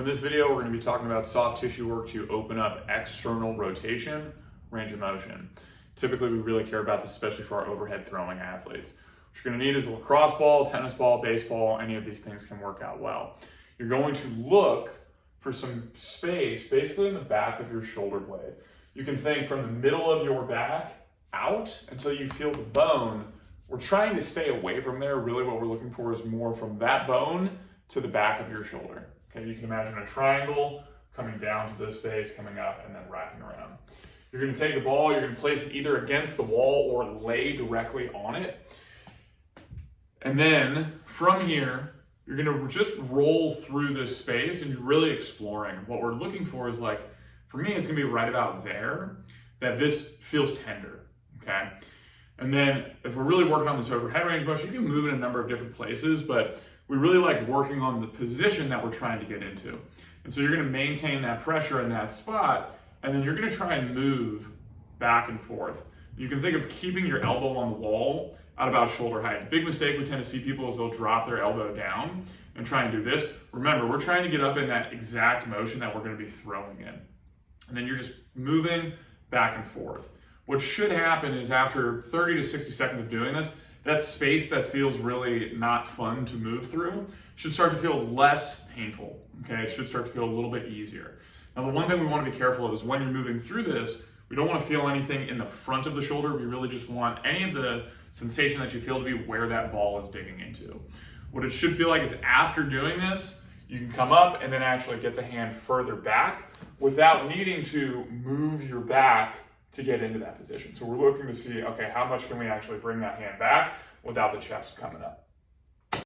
In this video, we're going to be talking about soft tissue work to open up external rotation, range of motion. Typically, we really care about this, especially for our overhead throwing athletes. What you're going to need is a lacrosse ball, tennis ball, baseball. Any of these things can work out well. You're going to look for some space, basically in the back of your shoulder blade. You can think from the middle of your back out until you feel the bone. We're trying to stay away from there. Really what we're looking for is more from that bone to the back of your shoulder. Okay, you can imagine a triangle coming down to this space, coming up, and then wrapping around. You're going to take the ball, you're going to place it either against the wall or lay directly on it. And then from here, you're going to just roll through this space and you're really exploring. What we're looking for is, like, for me, it's going to be right about there, that this feels tender, okay? And then if we're really working on this overhead range of motion, you can move in a number of different places, but we really like working on the position that we're trying to get into. And so you're going to maintain that pressure in that spot, and then you're going to try and move back and forth. You can think of keeping your elbow on the wall at about shoulder height. The big mistake we tend to see people is they'll drop their elbow down and try and do this. Remember, we're trying to get up in that exact motion that we're going to be throwing in. And then you're just moving back and forth. What should happen is after 30 to 60 seconds of doing this, that space that feels really not fun to move through should start to feel less painful, okay? It should start to feel a little bit easier. Now, the one thing we want to be careful of is when you're moving through this, we don't want to feel anything in the front of the shoulder. We really just want any of the sensation that you feel to be where that ball is digging into. What it should feel like is after doing this, you can come up and then actually get the hand further back without needing to move your back to get into that position. So we're looking to see, okay, how much can we actually bring that hand back without the chest coming up?